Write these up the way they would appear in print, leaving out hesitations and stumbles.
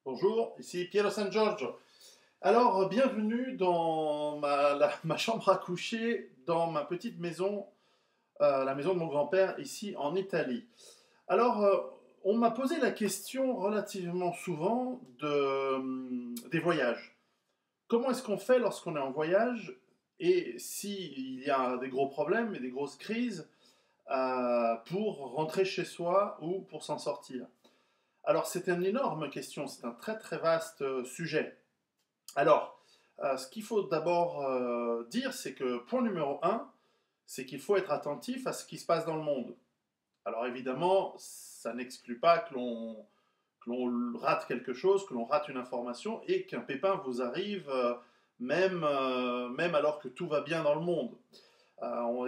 Bonjour, ici Piero San Giorgio. Alors, bienvenue dans ma chambre à coucher, dans ma petite maison, la maison de mon grand-père, ici en Italie. Alors, on m'a posé la question relativement souvent des voyages. Comment est-ce qu'on fait lorsqu'on est en voyage et s'il y a des gros problèmes et des grosses crises pour rentrer chez soi ou pour s'en sortir? Alors, c'est une énorme question, c'est un très très vaste sujet. Alors, ce qu'il faut d'abord dire, c'est que point numéro un, c'est qu'il faut être attentif à ce qui se passe dans le monde. Alors évidemment, ça n'exclut pas que l'on rate quelque chose, que l'on rate une information et qu'un pépin vous arrive même alors que tout va bien dans le monde.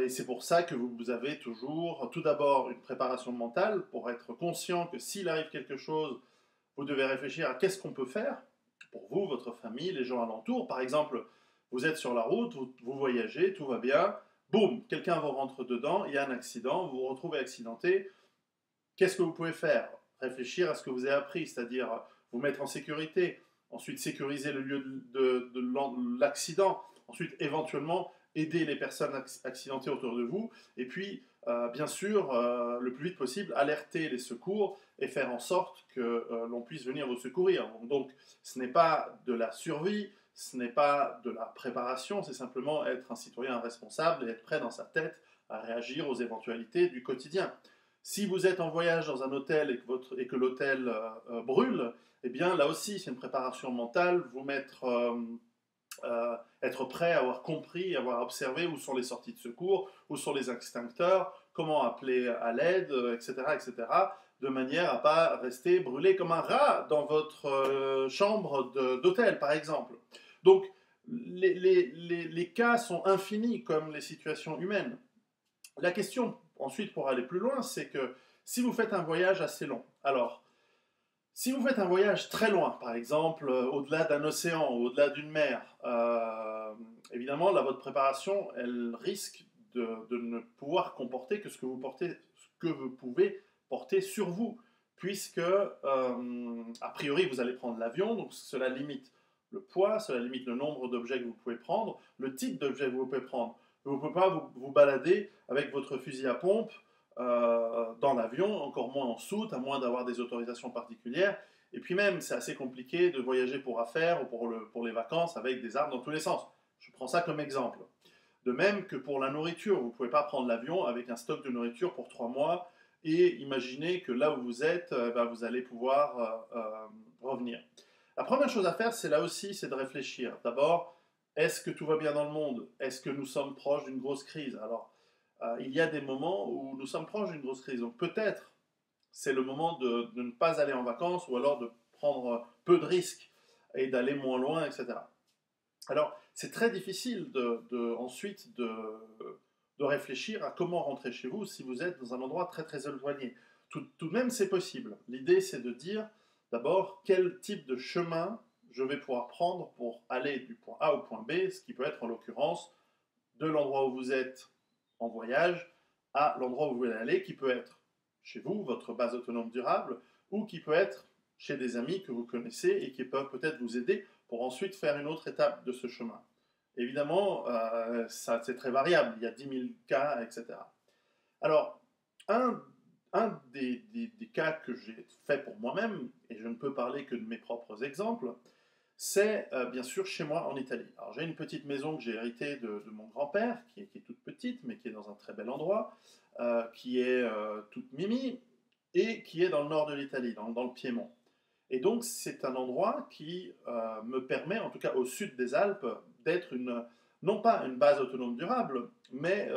Et c'est pour ça que vous avez toujours tout d'abord une préparation mentale pour être conscient que s'il arrive quelque chose, vous devez réfléchir à qu'est-ce qu'on peut faire pour vous, votre famille, les gens alentours. Par exemple, vous êtes sur la route, vous voyagez, tout va bien, boum, quelqu'un vous rentre dedans, il y a un accident, vous vous retrouvez accidenté. Qu'est-ce que vous pouvez faire? Réfléchir à ce que vous avez appris, c'est-à-dire vous mettre en sécurité, ensuite sécuriser le lieu de l'accident, ensuite éventuellement aider les personnes accidentées autour de vous, et puis bien sûr, le plus vite possible, alerter les secours et faire en sorte que l'on puisse venir vous secourir. Donc ce n'est pas de la survie, ce n'est pas de la préparation, c'est simplement être un citoyen responsable et être prêt dans sa tête à réagir aux éventualités du quotidien. Si vous êtes en voyage dans un hôtel et que l'hôtel brûle, eh bien là aussi c'est une préparation mentale, vous mettre, être prêt, avoir compris, avoir observé où sont les sorties de secours, où sont les extincteurs, comment appeler à l'aide, etc., etc., de manière à ne pas rester brûlé comme un rat dans votre chambre d'hôtel, par exemple. Donc les cas sont infinis comme les situations humaines. La question ensuite pour aller plus loin, c'est que si vous faites un voyage assez long, alors si vous faites un voyage très loin, par exemple au-delà d'un océan, au-delà d'une mer, évidemment là votre préparation, elle risque de ne pouvoir comporter que ce que vous portez, ce que vous pouvez porter sur vous, puisque a priori vous allez prendre l'avion, donc cela limite le poids, cela limite le nombre d'objets que vous pouvez prendre, le type d'objet que vous pouvez prendre. Vous ne pouvez pas vous balader avec votre fusil à pompe dans l'avion, encore moins en soute, à moins d'avoir des autorisations particulières. Et puis même, c'est assez compliqué de voyager pour affaires ou pour les vacances avec des armes dans tous les sens. Je prends ça comme exemple. De même que pour la nourriture, vous ne pouvez pas prendre l'avion avec un stock de nourriture pour 3 mois et imaginer que là où vous êtes, vous allez pouvoir revenir. La première chose à faire, c'est là aussi, c'est de réfléchir. D'abord, est-ce que tout va bien dans le monde? Est-ce que nous sommes proches d'une grosse crise? Alors, il y a des moments où nous sommes proches d'une grosse crise. Donc peut-être c'est le moment de ne pas aller en vacances ou alors de prendre peu de risques et d'aller moins loin, etc. Alors c'est très difficile ensuite de réfléchir à comment rentrer chez vous si vous êtes dans un endroit très très éloigné. Tout de même c'est possible. L'idée c'est de dire d'abord quel type de chemin je vais pouvoir prendre pour aller du point A au point B, ce qui peut être en l'occurrence de l'endroit où vous êtes en voyage à l'endroit où vous voulez aller, qui peut être chez vous, votre base autonome durable, ou qui peut être chez des amis que vous connaissez et qui peuvent peut-être vous aider pour ensuite faire une autre étape de ce chemin. Évidemment, ça c'est très variable, il y a 10 000 cas, etc. Alors, un des cas que j'ai fait pour moi-même, et je ne peux parler que de mes propres exemples, c'est bien sûr chez moi en Italie. Alors j'ai une petite maison que j'ai héritée de mon grand-père, qui est toute petite, mais qui est dans un très bel endroit, qui est toute mimi, et qui est dans le nord de l'Italie, dans le Piémont. Et donc c'est un endroit qui me permet, en tout cas au sud des Alpes, d'être non pas une base autonome durable, mais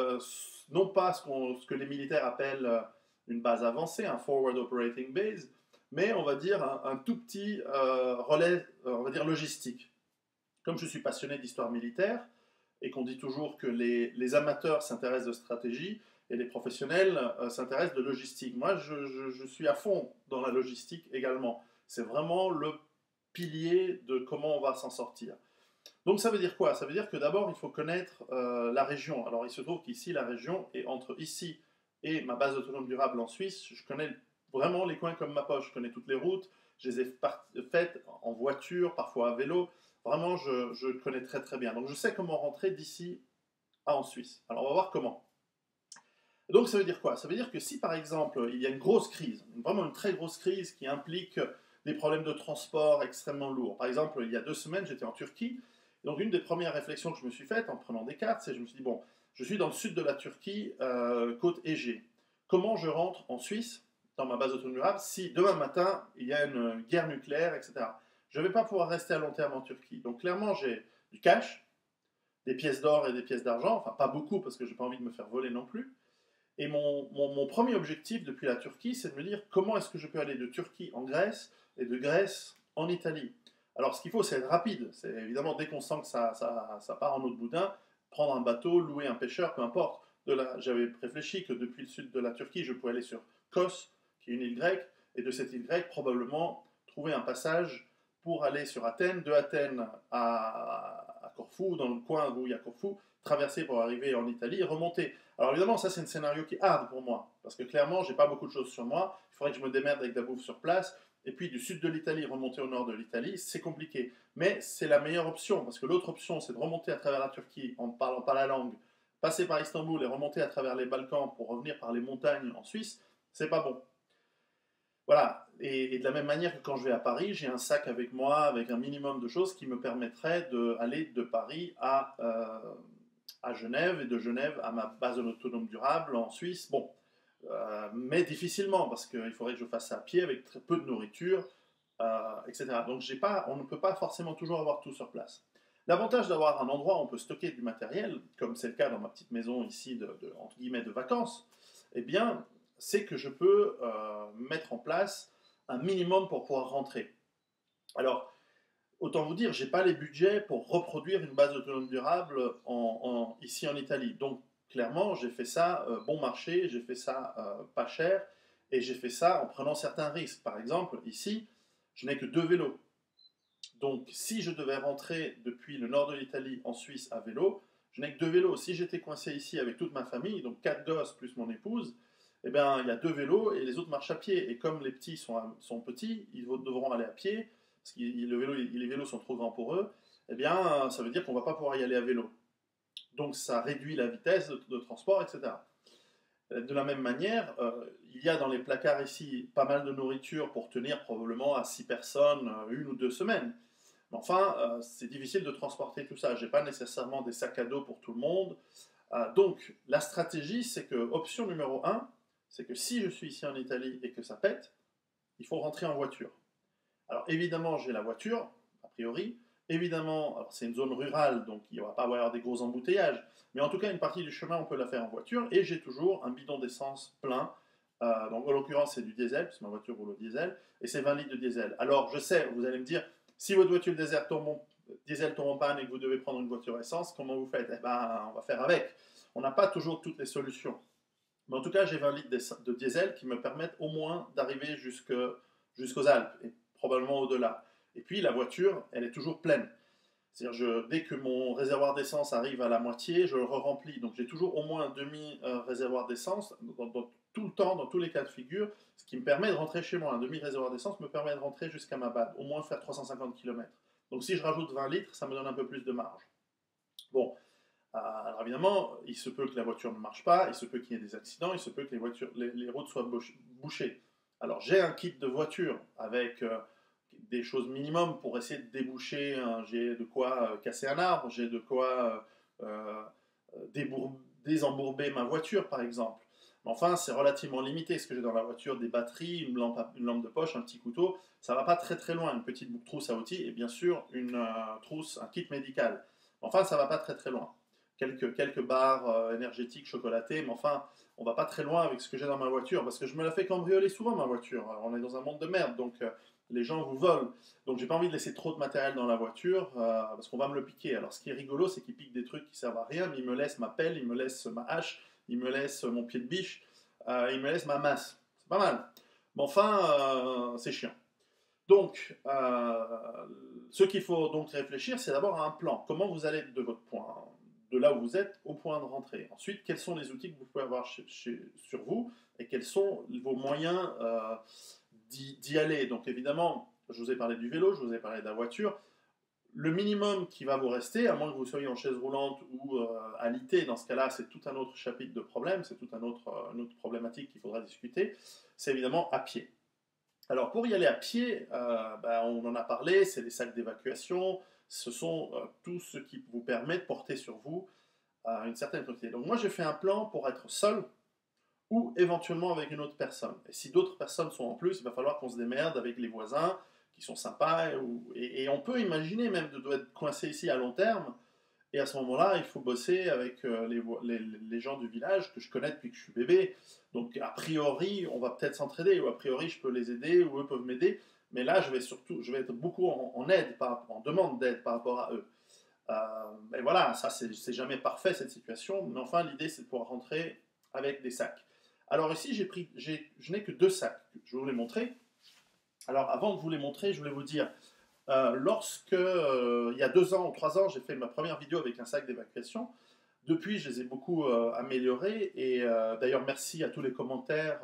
non pas ce que les militaires appellent une base avancée, un forward operating base, mais on va dire un tout petit relais, on va dire logistique. Comme je suis passionné d'histoire militaire et qu'on dit toujours que les amateurs s'intéressent de stratégie et les professionnels s'intéressent de logistique, moi je suis à fond dans la logistique également. C'est vraiment le pilier de comment on va s'en sortir. Donc ça veut dire quoi? Ça veut dire que d'abord il faut connaître la région. Alors il se trouve qu'ici la région est entre ici et ma base autonome durable en Suisse. Je connais vraiment les coins comme ma poche. Je connais toutes les routes. je les ai faites en voiture, parfois à vélo. Vraiment, je connais très très bien. Donc je sais comment rentrer d'ici en Suisse. Alors on va voir comment. Donc ça veut dire quoi? Ça veut dire que si par exemple il y a une grosse crise, vraiment une très grosse crise qui implique des problèmes de transport extrêmement lourds. Par exemple, il y a 2 semaines, j'étais en Turquie. Donc une des premières réflexions que je me suis faite en prenant des cartes, c'est que je me suis dit, bon, je suis dans le sud de la Turquie, côte Égée. Comment je rentre en Suisse, dans ma base autonome durable, si demain matin, il y a une guerre nucléaire, etc. Je ne vais pas pouvoir rester à long terme en Turquie. Donc clairement, j'ai du cash, des pièces d'or et des pièces d'argent, enfin pas beaucoup parce que je n'ai pas envie de me faire voler non plus. Et mon premier objectif depuis la Turquie, c'est de me dire comment est-ce que je peux aller de Turquie en Grèce et de Grèce en Italie. Alors ce qu'il faut, c'est être rapide. C'est évidemment dès qu'on sent que ça part en eau de boudin, prendre un bateau, louer un pêcheur, peu importe. J'avais réfléchi que depuis le sud de la Turquie, je pouvais aller sur Kos, qui est une île grecque, et de cette île grecque, probablement trouver un passage pour aller sur Athènes, de Athènes à Corfou, dans le coin où il y a Corfou, traverser pour arriver en Italie et remonter. Alors évidemment, ça c'est un scénario qui est hard pour moi, parce que clairement, j'ai pas beaucoup de choses sur moi, il faudrait que je me démerde avec de la bouffe sur place, et puis du sud de l'Italie, remonter au nord de l'Italie, c'est compliqué. Mais c'est la meilleure option, parce que l'autre option, c'est de remonter à travers la Turquie en ne parlant pas la langue, passer par Istanbul et remonter à travers les Balkans pour revenir par les montagnes en Suisse, c'est pas bon. Voilà, et de la même manière que quand je vais à Paris, j'ai un sac avec moi avec un minimum de choses qui me permettraient d'aller de Paris à Genève et de Genève à ma base autonome durable en Suisse. Bon, mais difficilement parce qu'il faudrait que je fasse ça à pied avec très peu de nourriture, etc. Donc on ne peut pas forcément toujours avoir tout sur place. L'avantage d'avoir un endroit où on peut stocker du matériel, comme c'est le cas dans ma petite maison ici entre guillemets de vacances, eh bien, c'est que je peux mettre en place un minimum pour pouvoir rentrer. Alors, autant vous dire, je n'ai pas les budgets pour reproduire une base autonome durable ici en Italie. Donc, clairement, j'ai fait ça bon marché, j'ai fait ça pas cher, et j'ai fait ça en prenant certains risques. Par exemple, ici, je n'ai que 2 vélos. Donc, si je devais rentrer depuis le nord de l'Italie en Suisse à vélo, je n'ai que 2 vélos. Si j'étais coincé ici avec toute ma famille, donc 4 gosses plus mon épouse, eh bien, il y a 2 vélos et les autres marchent à pied. Et comme les petits sont petits, ils devront aller à pied, parce que les vélos sont trop grands pour eux, eh bien, ça veut dire qu'on ne va pas pouvoir y aller à vélo. Donc, ça réduit la vitesse de transport, etc. De la même manière, il y a dans les placards ici pas mal de nourriture pour tenir probablement à 6 personnes 1 ou 2 semaines. Mais enfin, c'est difficile de transporter tout ça. Je n'ai pas nécessairement des sacs à dos pour tout le monde. Donc, la stratégie, c'est que, option numéro 1, c'est que si je suis ici en Italie et que ça pète, il faut rentrer en voiture. Alors, évidemment, j'ai la voiture, a priori. Évidemment, alors c'est une zone rurale, donc il ne va pas avoir des gros embouteillages. Mais en tout cas, une partie du chemin, on peut la faire en voiture. Et j'ai toujours un bidon d'essence plein. Donc, en l'occurrence, c'est du diesel, parce que ma voiture roule au diesel. Et c'est 20 litres de diesel. Alors, je sais, vous allez me dire, si votre voiture diesel tombe en panne et que vous devez prendre une voiture essence, comment vous faites? Eh ben, on va faire avec. On n'a pas toujours toutes les solutions. Mais en tout cas, j'ai 20 litres de diesel qui me permettent au moins d'arriver jusqu'aux Alpes, et probablement au-delà. Et puis, la voiture, elle est toujours pleine. C'est-à-dire, dès que mon réservoir d'essence arrive à la moitié, je le re-remplis. Donc, j'ai toujours au moins un demi-réservoir d'essence tout le temps, dans tous les cas de figure, ce qui me permet de rentrer chez moi. Un demi-réservoir d'essence me permet de rentrer jusqu'à ma BAD, au moins faire 350 km. Donc, si je rajoute 20 litres, ça me donne un peu plus de marge. Bon, alors évidemment, il se peut que la voiture ne marche pas, il se peut qu'il y ait des accidents, il se peut que les routes soient bouchées. Alors j'ai un kit de voiture avec des choses minimum pour essayer de déboucher. J'ai de quoi casser un arbre, j'ai de quoi désembourber ma voiture par exemple. Mais enfin, c'est relativement limité. Ce que j'ai dans la voiture, des batteries, une lampe de poche, un petit couteau, ça ne va pas très très loin. Une petite trousse à outils et bien sûr une trousse, un kit médical. Enfin, ça ne va pas très très loin. Quelques barres énergétiques chocolatées, mais enfin, on va pas très loin avec ce que j'ai dans ma voiture, parce que je me la fais cambrioler souvent, ma voiture. On est dans un monde de merde, donc les gens vous volent. Donc j'ai pas envie de laisser trop de matériel dans la voiture, parce qu'on va me le piquer. Alors ce qui est rigolo, c'est qu'ils piquent des trucs qui servent à rien, mais ils me laissent ma pelle, ils me laissent ma hache, ils me laissent mon pied de biche, ils me laissent ma masse. C'est pas mal. Mais enfin, c'est chiant. Donc, ce qu'il faut donc réfléchir, c'est d'abord à un plan. Comment vous allez de votre point, de là où vous êtes, au point de rentrée. Ensuite, quels sont les outils que vous pouvez avoir sur vous et quels sont vos moyens d'y aller. Donc évidemment, je vous ai parlé du vélo, je vous ai parlé de la voiture. Le minimum qui va vous rester, à moins que vous soyez en chaise roulante ou alité, dans ce cas-là, c'est tout un autre chapitre de problème, c'est tout une autre problématique qu'il faudra discuter, c'est évidemment à pied. Alors pour y aller à pied, on en a parlé, c'est les sacs d'évacuation, ce sont tout ce qui vous permet de porter sur vous une certaine quantité. Donc moi j'ai fait un plan pour être seul ou éventuellement avec une autre personne. Et si d'autres personnes sont en plus, il va falloir qu'on se démerde avec les voisins qui sont sympas, et on peut imaginer même de doit être coincé ici à long terme, et à ce moment-là, il faut bosser avec les gens du village que je connais depuis que je suis bébé. Donc, a priori, on va peut-être s'entraider, ou a priori, je peux les aider, ou eux peuvent m'aider. Mais là, je vais être beaucoup en aide, en demande d'aide par rapport à eux. Et voilà, ça, c'est jamais parfait, cette situation. Mais enfin, l'idée, c'est de pouvoir rentrer avec des sacs. Alors ici, je n'ai que 2 sacs. Je vais vous les montrer. Alors, avant de vous les montrer, je voulais vous dire, lorsque, il y a 2 ans ou 3 ans, j'ai fait ma première vidéo avec un sac d'évacuation. Depuis, je les ai beaucoup améliorés. Et d'ailleurs, merci à tous les commentaires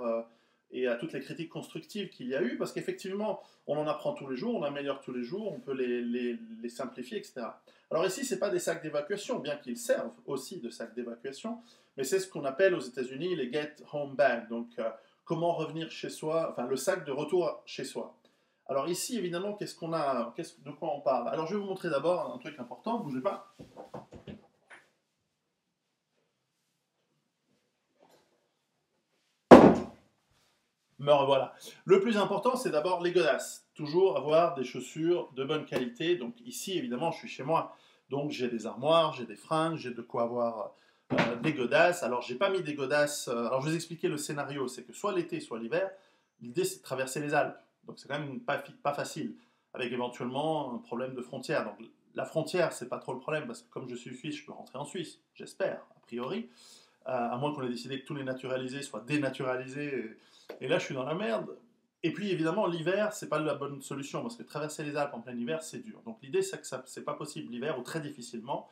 et à toutes les critiques constructives qu'il y a eu. Parce qu'effectivement, on en apprend tous les jours, on améliore tous les jours, on peut les simplifier, etc. Alors ici, ce n'est pas des sacs d'évacuation, bien qu'ils servent aussi de sacs d'évacuation. Mais c'est ce qu'on appelle aux États-Unis les Get Home Bag. Donc, comment revenir chez soi, enfin, le sac de retour chez soi. Alors ici, évidemment, qu'est-ce qu'on a, de quoi on parle? Alors je vais vous montrer d'abord un truc important, bougez pas. Me revoilà. Le plus important, c'est d'abord les godasses. Toujours avoir des chaussures de bonne qualité. Donc ici, évidemment, je suis chez moi. Donc j'ai des armoires, j'ai des fringues, j'ai de quoi avoir des godasses. Alors j'ai pas mis des godasses. Alors je vous expliquer le scénario, c'est que soit l'été, soit l'hiver, l'idée c'est de traverser les Alpes. Donc c'est quand même pas facile, avec éventuellement un problème de frontière. Donc la frontière, c'est pas trop le problème, parce que comme je suis suisse, je peux rentrer en Suisse, j'espère, a priori. À moins qu'on ait décidé que tous les naturalisés soient dénaturalisés. Et là, je suis dans la merde. Et puis, évidemment, l'hiver, c'est pas la bonne solution, parce que traverser les Alpes en plein hiver, c'est dur. Donc l'idée, c'est que c'est pas possible l'hiver, ou très difficilement.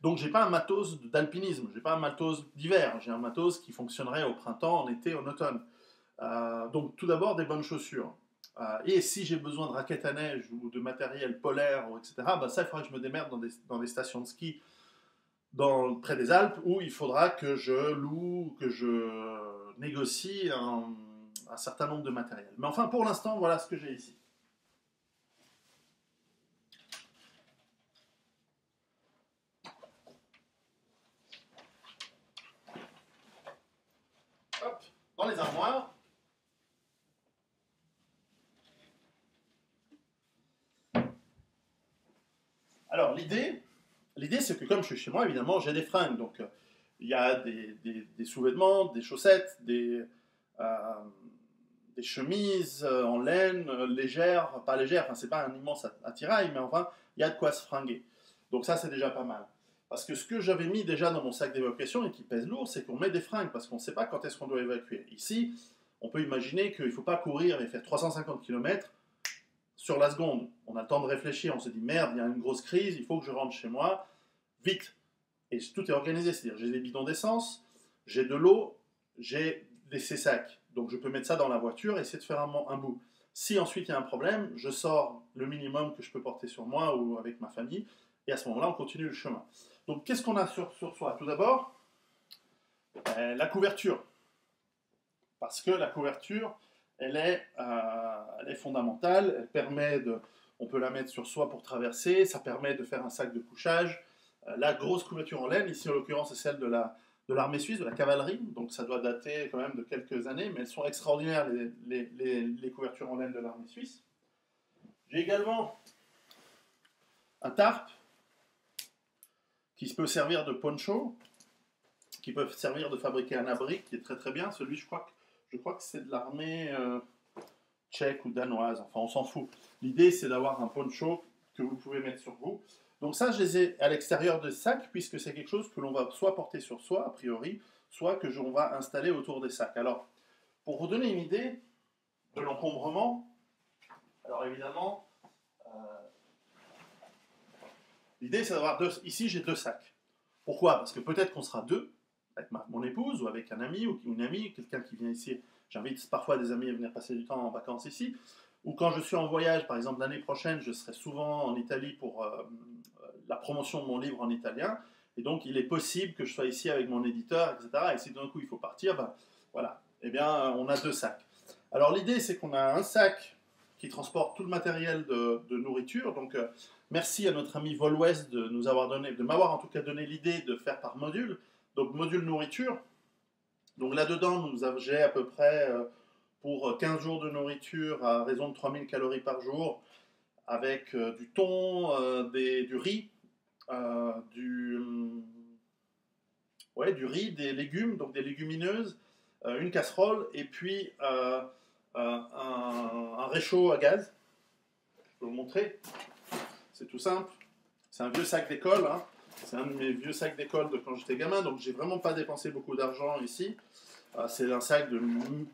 Donc j'ai pas un matos d'alpinisme, j'ai pas un matos d'hiver, j'ai un matos qui fonctionnerait au printemps, en été, en automne. Donc tout d'abord, des bonnes chaussures. Et si j'ai besoin de raquettes à neige ou de matériel polaire, etc., ça, il faudra que je me démerde dans des stations de ski près des Alpes, où il faudra que je loue, que je négocie un certain nombre de matériel. Mais enfin, pour l'instant, voilà ce que j'ai ici. Hop, dans les armoires. Alors, l'idée, c'est que comme je suis chez moi, évidemment, j'ai des fringues. Donc, il y a des sous-vêtements, des chaussettes, des chemises en laine, légères, pas légères, enfin, c'est pas un immense attirail, mais enfin, il y a de quoi se fringuer. Donc ça, c'est déjà pas mal. Parce que ce que j'avais mis déjà dans mon sac d'évacuation et qui pèse lourd, c'est qu'on met des fringues, parce qu'on ne sait pas quand est-ce qu'on doit évacuer. Ici, on peut imaginer qu'il ne faut pas courir et faire 350 km sur la seconde. On a le temps de réfléchir, on se dit merde, il y a une grosse crise, il faut que je rentre chez moi, vite. Et tout est organisé, c'est-à-dire j'ai des bidons d'essence, j'ai de l'eau, j'ai ces sacs. Donc je peux mettre ça dans la voiture et essayer de faire un bout. Si ensuite il y a un problème, je sors le minimum que je peux porter sur moi ou avec ma famille, et à ce moment-là, on continue le chemin. Donc qu'est-ce qu'on a sur soi? Tout d'abord, la couverture. Parce que la couverture, elle est fondamentale, elle permet on peut la mettre sur soi pour traverser, ça permet de faire un sac de couchage. La grosse couverture en laine, ici en l'occurrence c'est celle de l'armée suisse, de la cavalerie, donc ça doit dater quand même de quelques années, mais elles sont extraordinaires les couvertures en laine de l'armée suisse. J'ai également un tarp qui peut servir de poncho, qui peut servir de fabriquer un abri, qui est très très bien. Celui, je crois que c'est de l'armée tchèque ou danoise, enfin on s'en fout. L'idée c'est d'avoir un poncho que vous pouvez mettre sur vous. Donc ça, je les ai à l'extérieur de sac, puisque c'est quelque chose que l'on va soit porter sur soi, a priori, soit que l'on va installer autour des sacs. Alors, pour vous donner une idée de l'encombrement, alors évidemment, l'idée c'est d'avoir ici j'ai 2 sacs. Pourquoi? Parce que peut-être qu'on sera 2, avec mon épouse, ou avec un ami, ou une amie, quelqu'un qui vient ici J'invite parfois des amis à venir passer du temps en vacances ici. Ou quand je suis en voyage, par exemple l'année prochaine, je serai souvent en Italie pour la promotion de mon livre en italien. Et donc il est possible que je sois ici avec mon éditeur, etc. Et si d'un coup il faut partir, ben, voilà. Eh bien, on a 2 sacs. Alors l'idée, c'est qu'on a un sac qui transporte tout le matériel de nourriture. Donc merci à notre ami Volwest de m'avoir en tout cas donné l'idée de faire par module. Donc module nourriture. Donc là-dedans, j'ai à peu près pour 15 jours de nourriture à raison de 3000 calories par jour, avec du thon, du riz, du riz, des légumes, donc des légumineuses, une casserole, et puis un réchaud à gaz. Je peux vous montrer. C'est tout simple. C'est un vieux sac d'école. Hein. C'est un de mes vieux sacs d'école de quand j'étais gamin, donc j'ai vraiment pas dépensé beaucoup d'argent ici. C'est un sac de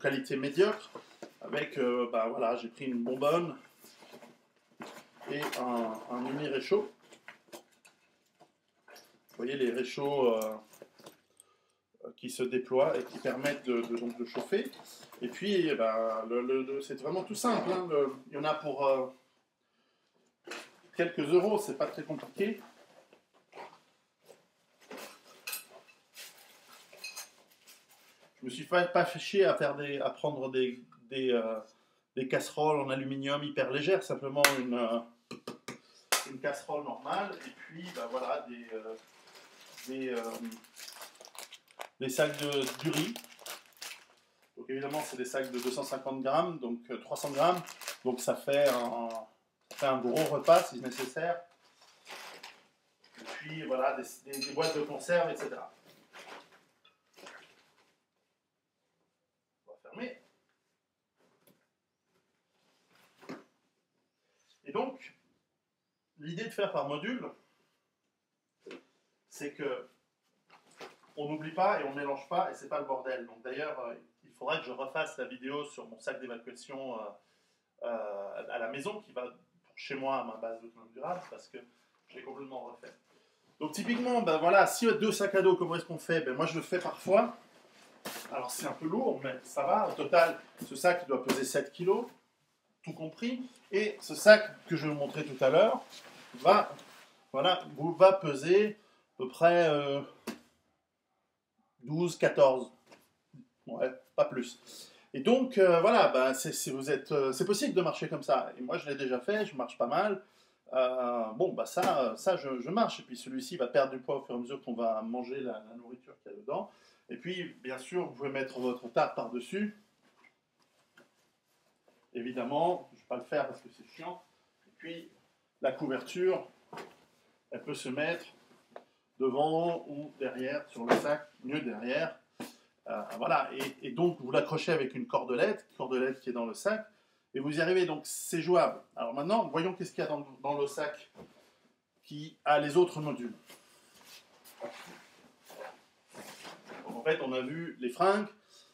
qualité médiocre, avec, voilà, j'ai pris une bonbonne et un mini réchaud. Vous voyez les réchauds qui se déploient et qui permettent donc de chauffer. Et puis, c'est vraiment tout simple. Hein. Il y en a pour quelques euros, c'est pas très compliqué. Je me suis pas fait chier à prendre des casseroles en aluminium hyper légères, simplement une casserole normale, et puis voilà, des sacs du riz. Donc évidemment, c'est des sacs de 250 grammes, donc 300 grammes, donc ça fait un gros repas si nécessaire. Et puis voilà, des boîtes de conserve, etc. On va fermer. Et donc, l'idée de faire par module, c'est que on n'oublie pas et on ne mélange pas, et c'est pas le bordel. Donc d'ailleurs, il faudra que je refasse la vidéo sur mon sac d'évacuation à la maison, qui va chez moi à ma base de clone durable, parce que je l'ai complètement refait. Donc typiquement, voilà, si 2 sacs à dos, comment est-ce qu'on fait? Moi je le fais parfois. Alors c'est un peu lourd, mais ça va. Au total, ce sac doit peser 7 kg, tout compris. Et ce sac que je vais vous montrer tout à l'heure va peser à peu près 12, 14. Ouais, pas plus. Et donc, voilà, c'est possible de marcher comme ça. Et moi, je l'ai déjà fait, je marche pas mal. Je marche. Et puis celui-ci va perdre du poids au fur et à mesure qu'on va manger la nourriture qu'il y a dedans. Et puis, bien sûr, vous pouvez mettre votre tarte par-dessus. Évidemment, je ne vais pas le faire parce que c'est chiant. Et puis, la couverture, elle peut se mettre devant ou derrière sur le sac, mieux derrière. Voilà, et donc vous l'accrochez avec une cordelette qui est dans le sac, et vous y arrivez, donc c'est jouable. Alors maintenant, voyons qu'est-ce qu'il y a dans le sac qui a les autres modules. Donc, en fait, on a vu les fringues,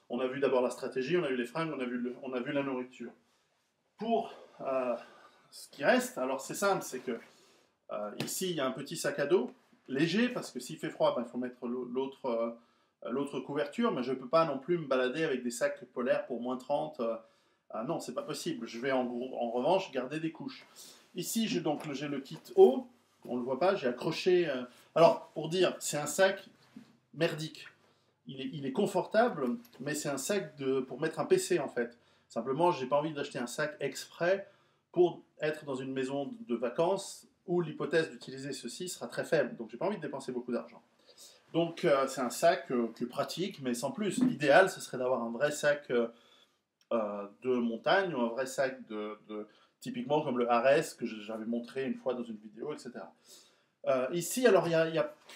on a vu d'abord la stratégie, on a vu les fringues, on a vu la nourriture. Pour ce qui reste, alors c'est simple, c'est que ici, il y a un petit sac à dos, léger, parce que s'il fait froid, il faut mettre l'autre couverture, mais je ne peux pas non plus me balader avec des sacs polaires pour moins 30. Non, c'est pas possible. Je vais en revanche garder des couches. Ici, j'ai le kit eau. On ne le voit pas, j'ai accroché. Alors, pour dire, c'est un sac merdique. Il est confortable, mais c'est un sac pour mettre un PC en fait. Simplement, j'ai pas envie d'acheter un sac exprès pour être dans une maison de vacances où l'hypothèse d'utiliser ceci sera très faible. Donc, j'ai pas envie de dépenser beaucoup d'argent. Donc c'est un sac qui est pratique, mais sans plus. L'idéal, ce serait d'avoir un vrai sac de montagne ou un vrai sac typiquement comme le Ares que j'avais montré une fois dans une vidéo, etc. Ici, alors il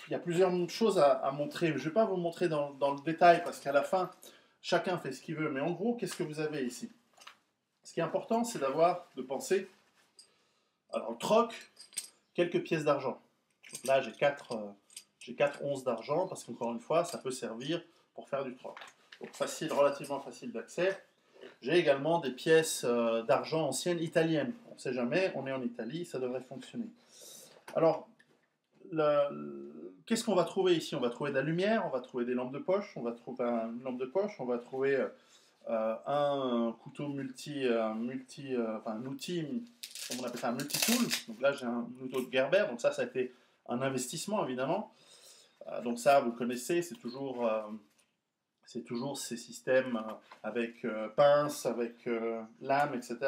y a plusieurs choses à montrer. Je ne vais pas vous montrer dans le détail parce qu'à la fin, chacun fait ce qu'il veut. Mais en gros, qu'est-ce que vous avez ici? Ce qui est important, c'est de penser, alors le troc, quelques pièces d'argent. Là, j'ai 4 onces d'argent, parce qu'encore une fois, ça peut servir pour faire du troc. Donc relativement facile d'accès. J'ai également des pièces d'argent anciennes italiennes. On ne sait jamais, on est en Italie, ça devrait fonctionner. Alors, qu'est-ce qu'on va trouver ici? On va trouver de la lumière, on va trouver des lampes de poche, on va trouver une lampe de poche, on va trouver un couteau enfin, un outil, comment on appelle ça, un multi-tool. Donc là, j'ai un outil de Gerber, donc ça a été un investissement évidemment. Donc ça, vous connaissez, c'est toujours ces systèmes avec pince, avec lame, etc.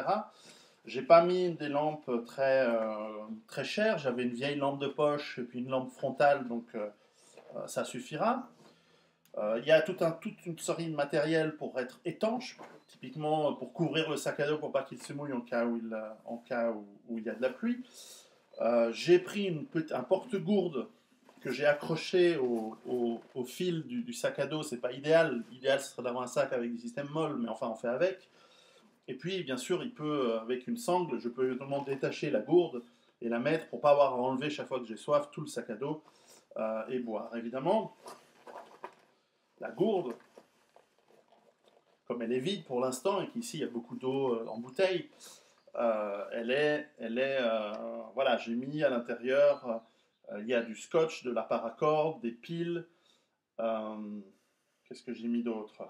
J'ai pas mis des lampes très chères. J'avais une vieille lampe de poche et puis une lampe frontale, donc ça suffira. Il y a toute une série de matériel pour être étanche, typiquement pour couvrir le sac à dos pour pas qu'il se mouille en cas où il y a de la pluie. J'ai pris un porte-gourde que j'ai accroché au fil du sac à dos. C'est pas idéal. L'idéal, ce serait d'avoir un sac avec des systèmes molles, mais enfin, on fait avec. Et puis, bien sûr, avec une sangle, je peux évidemment détacher la gourde et la mettre pour pas avoir à enlever chaque fois que j'ai soif tout le sac à dos et boire. Évidemment, la gourde, comme elle est vide pour l'instant et qu'ici il y a beaucoup d'eau en bouteille, voilà, j'ai mis à l'intérieur, il y a du scotch, de la paracorde, des piles. euh, Qu'est-ce que j'ai mis d'autre?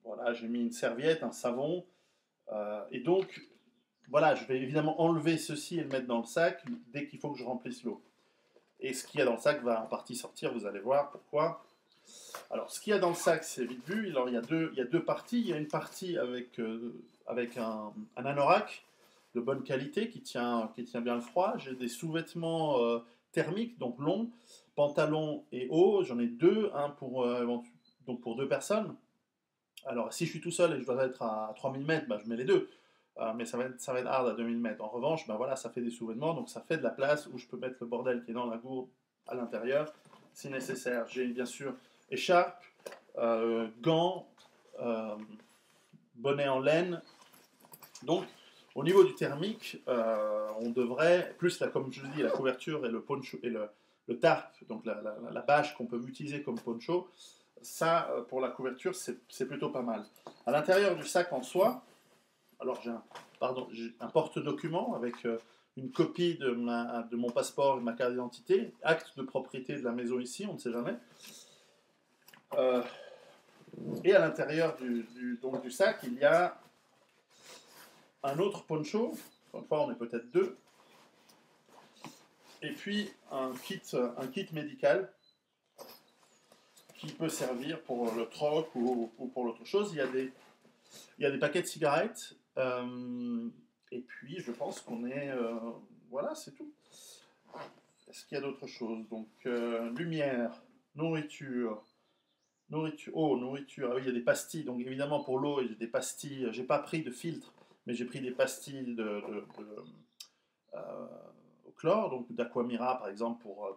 Voilà, j'ai mis une serviette, un savon. Et donc, voilà, je vais évidemment enlever ceci et le mettre dans le sac dès qu'il faut que je remplisse l'eau. Et ce qu'il y a dans le sac va en partie sortir, vous allez voir pourquoi. Alors, ce qu'il y a dans le sac, c'est vite vu. Alors, il y a deux parties. Il y a une partie avec un anorak de bonne qualité qui tient bien le froid. J'ai des sous-vêtements thermiques, donc longs, pantalon et haut. J'en ai deux, donc pour deux personnes. Alors, si je suis tout seul et que je dois être à 3000 mètres, bah, je mets les deux. Mais ça va être hard à 2000 mètres. En revanche, bah, voilà, ça fait des sous-vêtements, donc ça fait de la place où je peux mettre le bordel qui est dans la gourde à l'intérieur, si nécessaire. J'ai bien sûr écharpe, gants, euh, bonnet en laine. Donc, au niveau du thermique, on devrait, comme je le dis, la couverture et le poncho et le tarp, donc la bâche qu'on peut utiliser comme poncho, ça, pour la couverture, c'est plutôt pas mal. À l'intérieur du sac en soi, alors j'ai un porte-document avec une copie de mon passeport et de ma carte d'identité, acte de propriété de la maison ici, on ne sait jamais. Euh, et à l'intérieur donc du sac, il y a un autre poncho, encore une fois, on est peut-être deux, et puis un kit médical qui peut servir pour le troc ou pour l'autre chose. Il y a des paquets de cigarettes. Et puis, je pense qu'on est. Voilà, c'est tout. Est-ce qu'il y a d'autres choses? Donc, lumière, nourriture, eau, nourriture. Ah oui, il y a des pastilles. Donc, évidemment, pour l'eau, j'ai des pastilles. J'ai pas pris de filtre, mais j'ai pris des pastilles euh, au chlore, donc d'Aquamira, par exemple, pour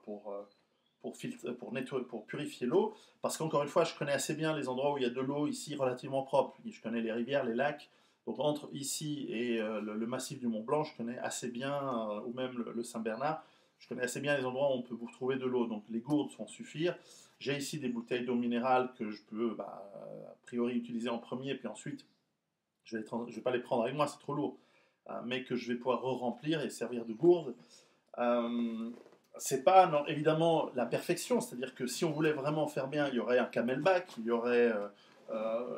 purifier l'eau, parce qu'encore une fois, je connais assez bien les endroits où il y a de l'eau ici relativement propre. Je connais les rivières, les lacs. Donc entre ici et le massif du Mont Blanc, je connais assez bien, ou même le Saint-Bernard, je connais assez bien les endroits où on peut vous trouver de l'eau. Donc les gourdes vont suffire. J'ai ici des bouteilles d'eau minérale que je peux a priori utiliser en premier, puis ensuite je ne vais pas les prendre avec moi, c'est trop lourd, mais que je vais pouvoir re-remplir et servir de gourde. Euh, c'est pas non, évidemment la perfection, c'est-à-dire que si on voulait vraiment faire bien, il y aurait un camelback, il y aurait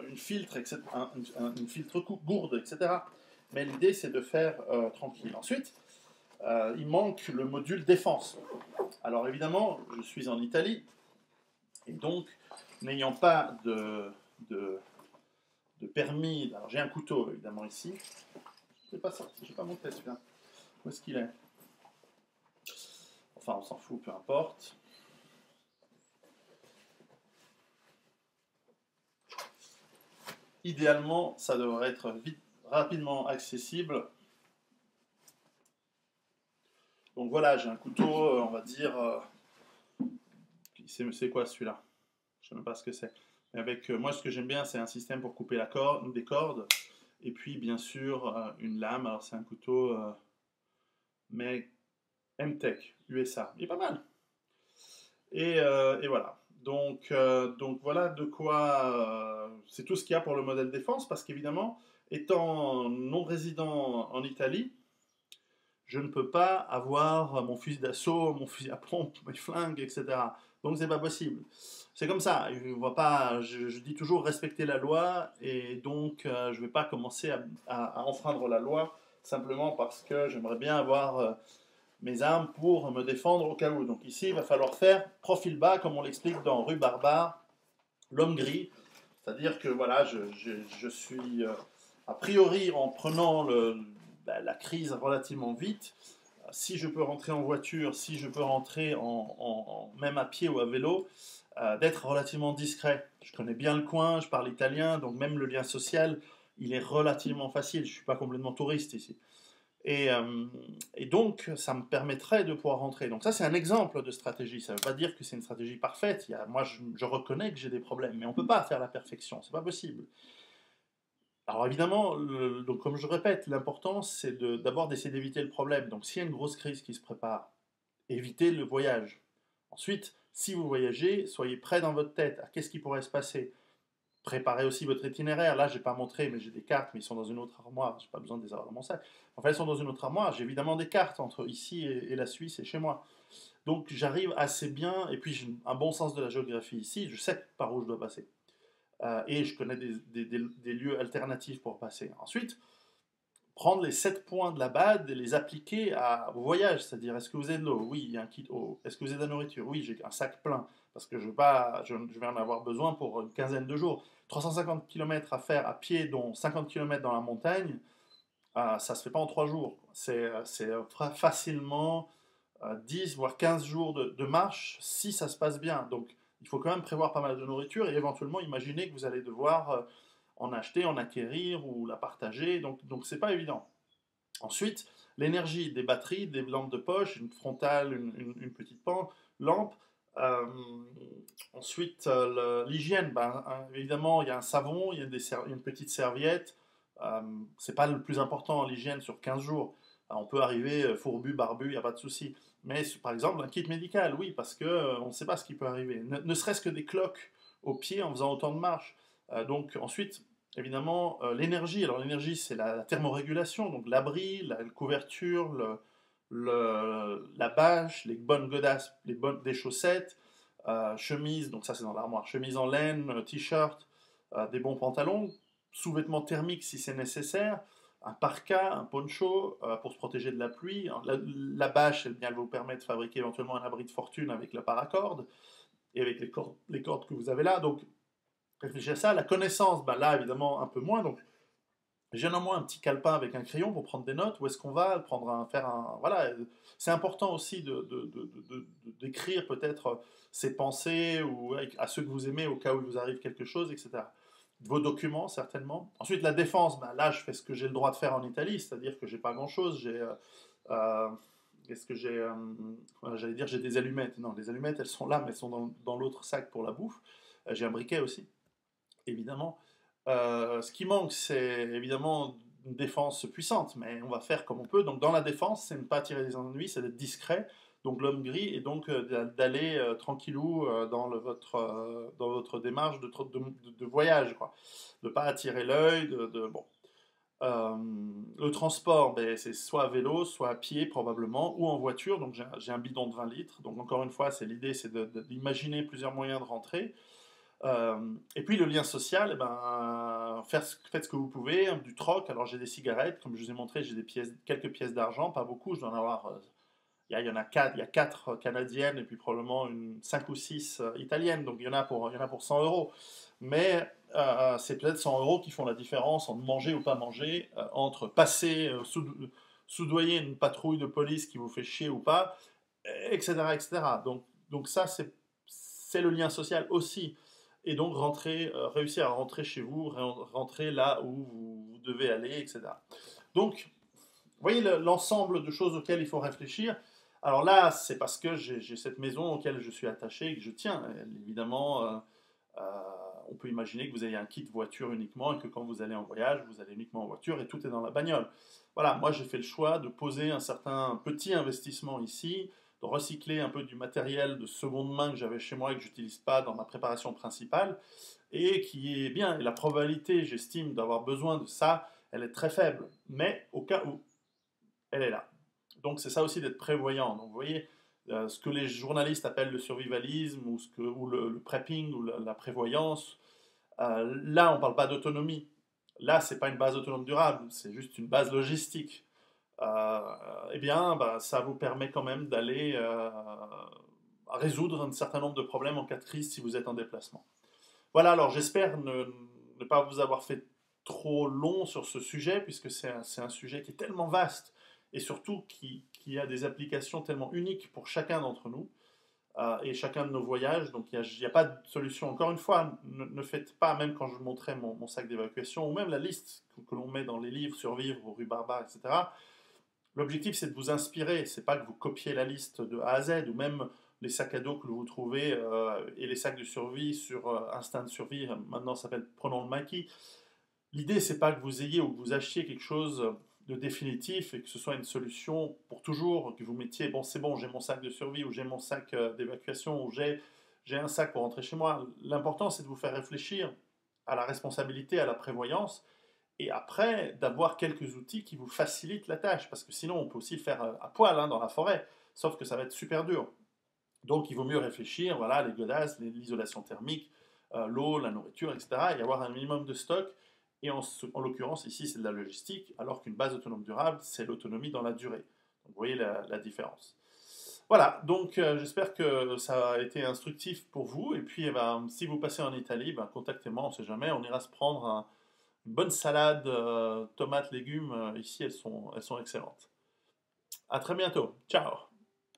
une filtre, etc., une filtre gourde, etc. Mais l'idée c'est de faire tranquille. Ensuite, il manque le module défense. Alors évidemment, je suis en Italie, et donc n'ayant pas de permis, alors j'ai un couteau évidemment ici, je n'ai pas montré celui-là. Où est-ce qu'il est? Enfin, on s'en fout, peu importe. Idéalement, ça devrait être rapidement accessible. Donc voilà, j'ai un couteau, on va dire. C'est quoi celui-là? Je ne sais même pas ce que c'est. Mais avec moi, ce que j'aime bien, c'est un système pour couper des cordes. Et puis, bien sûr, une lame. Alors, c'est un couteau, mais M-Tech, USA. Il est pas mal. Et voilà. Donc voilà de quoi. C'est tout ce qu'il y a pour le modèle défense, parce qu'évidemment, étant non résident en Italie, je ne peux pas avoir mon fusil d'assaut, mon fusil à pompe, mes flingues, etc. Donc c'est pas possible. C'est comme ça. Je dis toujours respecter la loi et donc je ne vais pas commencer à enfreindre la loi simplement parce que j'aimerais bien avoir mes armes pour me défendre au cas où. Donc ici, il va falloir faire profil bas, comme on l'explique dans Rue Barbare, l'homme gris. C'est-à-dire que voilà, je suis a priori en prenant la crise relativement vite. Si je peux rentrer en voiture, si je peux rentrer même à pied ou à vélo, d'être relativement discret. Je connais bien le coin, je parle italien, donc même le lien social, il est relativement facile. Je ne suis pas complètement touriste ici. Et, euh, et donc, ça me permettrait de pouvoir rentrer. Donc ça, c'est un exemple de stratégie. Ça ne veut pas dire que c'est une stratégie parfaite. Moi, je reconnais que j'ai des problèmes, mais on ne peut pas faire la perfection. C'est pas possible. Alors évidemment, donc comme je répète, l'important, c'est d'abord d'essayer d'éviter le problème. Donc s'il y a une grosse crise qui se prépare, évitez le voyage. Ensuite, si vous voyagez, soyez prêt dans votre tête à qu'est-ce qui pourrait se passer. Préparez aussi votre itinéraire. Là, je n'ai pas montré, mais j'ai des cartes, mais ils sont dans une autre armoire. Je n'ai pas besoin de les avoir dans mon sac. Enfin, elles sont dans une autre armoire. J'ai évidemment des cartes entre ici et la Suisse et chez moi. Donc, j'arrive assez bien. Et puis, j'ai un bon sens de la géographie ici. Je sais par où je dois passer. Et je connais des lieux alternatifs pour passer. Ensuite, prendre les 7 points de la BAD et les appliquer au voyage. C'est-à-dire, est-ce que vous avez de l'eau? Oui, il y a un kit eau. Est-ce que vous avez de la nourriture? Oui, j'ai un sac plein. Parce que je vais en avoir besoin pour une quinzaine de jours. 350 km à faire à pied, dont 50 km dans la montagne, ça ne se fait pas en 3 jours. C'est facilement 10 voire 15 jours de marche si ça se passe bien. Donc il faut quand même prévoir pas mal de nourriture et éventuellement imaginer que vous allez devoir en acheter, en acquérir ou la partager. Donc c'est pas évident. Ensuite, l'énergie des batteries, des lampes de poche, une frontale, une petite lampe. Euh, Ensuite, l'hygiène, évidemment, il y a un savon, il y a une petite serviette. C'est pas le plus important, l'hygiène, sur 15 jours. On peut arriver fourbu, barbu, il n'y a pas de souci. Mais par exemple, un kit médical, oui, parce que on ne sait pas ce qui peut arriver. Ne serait-ce que des cloques au pied en faisant autant de marches. Donc ensuite, évidemment, l'énergie. Alors l'énergie, c'est la thermorégulation, donc l'abri, la couverture, la bâche, les bonnes godasses, des chaussettes, chemise, donc ça c'est dans l'armoire, chemise en laine, t-shirt, des bons pantalons, sous-vêtements thermiques si c'est nécessaire, un parka, un poncho pour se protéger de la pluie. La bâche, elle vous permet de fabriquer éventuellement un abri de fortune avec la paracorde et avec les cordes que vous avez là. Donc réfléchissez à ça. La connaissance, là évidemment un peu moins. Donc j'ai néanmoins un petit calepin avec un crayon pour prendre des notes. Où est-ce qu'on va faire un. Voilà, c'est important aussi d'écrire peut-être ses pensées ou à ceux que vous aimez au cas où il vous arrive quelque chose, etc. Vos documents, certainement. Ensuite, la défense, là, je fais ce que j'ai le droit de faire en Italie, c'est-à-dire que j'ai pas grand-chose. Qu'est-ce que j'ai J'allais dire, j'ai des allumettes. Non, les allumettes, elles sont là, mais elles sont dans l'autre sac pour la bouffe. J'ai un briquet aussi, évidemment. Ce qui manque, c'est évidemment une défense puissante, mais on va faire comme on peut. Donc dans la défense, c'est ne pas tirer des ennuis, c'est d'être discret. Donc l'homme gris, et donc d'aller tranquillou dans votre démarche de voyage, quoi. De ne pas attirer l'œil, bon. Le transport, c'est soit à vélo, soit à pied probablement, ou en voiture. Donc j'ai un bidon de 20 litres. Donc encore une fois, l'idée, c'est d'imaginer plusieurs moyens de rentrer. Et puis le lien social, faites ce que vous pouvez, du troc. Alors j'ai des cigarettes, comme je vous ai montré, j'ai quelques pièces d'argent, pas beaucoup, je dois en avoir. Il y en a 4, il y a 4 canadiennes et puis probablement 5 ou 6 italiennes, donc il y en a pour 100 euros. Mais c'est peut-être 100 euros qui font la différence entre manger ou pas manger, entre passer, soudoyer une patrouille de police qui vous fait chier ou pas, etc. etc. Donc ça, c'est le lien social aussi. Et donc réussir à rentrer chez vous, rentrer là où vous devez aller, etc. Donc, vous voyez l'ensemble de choses auxquelles il faut réfléchir. Alors là, c'est parce que j'ai cette maison auquel je suis attaché et que je tiens. Évidemment, euh, on peut imaginer que vous ayez un kit voiture uniquement et que quand vous allez en voyage, vous allez uniquement en voiture et tout est dans la bagnole. Voilà, moi j'ai fait le choix de poser un certain petit investissement ici, de recycler un peu du matériel de seconde main que j'avais chez moi et que j'utilise pas dans ma préparation principale et qui est bien. Et la probabilité, j'estime, d'avoir besoin de ça, elle est très faible. Mais au cas où, elle est là. Donc c'est ça aussi d'être prévoyant. Donc vous voyez, ce que les journalistes appellent le survivalisme ou le prepping ou la prévoyance. Là, on ne parle pas d'autonomie. Là, c'est pas une base autonome durable, c'est juste une base logistique. Eh bien, bah, ça vous permet quand même d'aller résoudre un certain nombre de problèmes en cas de crise si vous êtes en déplacement. Voilà, alors j'espère ne pas vous avoir fait trop long sur ce sujet, puisque c'est un sujet qui est tellement vaste et surtout qui a des applications tellement uniques pour chacun d'entre nous et chacun de nos voyages. Donc il n'y a pas de solution. Encore une fois, ne faites pas, même quand je vous montrais mon sac d'évacuation, ou même la liste que l'on met dans les livres, Survivre, Rue Barbare, etc. L'objectif, c'est de vous inspirer. C'est pas que vous copiez la liste de A à Z, ou même les sacs à dos que vous trouvez et les sacs de survie sur Instinct de survie, maintenant ça s'appelle Prenons le maquis. L'idée, c'est pas que vous ayez ou que vous achetiez quelque chose de définitif et que ce soit une solution pour toujours, que vous mettiez, bon, c'est bon, j'ai mon sac de survie ou j'ai mon sac d'évacuation ou j'ai un sac pour rentrer chez moi. L'important, c'est de vous faire réfléchir à la responsabilité, à la prévoyance et après d'avoir quelques outils qui vous facilitent la tâche parce que sinon, on peut aussi le faire à poil dans la forêt, sauf que ça va être super dur. Donc, il vaut mieux réfléchir, voilà, les godasses, l'isolation thermique, l'eau, la nourriture, etc. Et avoir un minimum de stock. Et en l'occurrence, ici, c'est de la logistique, alors qu'une base autonome durable, c'est l'autonomie dans la durée. Donc, vous voyez la différence. Voilà, donc j'espère que ça a été instructif pour vous. Et puis, eh ben, si vous passez en Italie, ben, contactez-moi, on ne sait jamais. On ira se prendre une bonne salade, tomates, légumes. Ici, elles sont excellentes. À très bientôt. Ciao!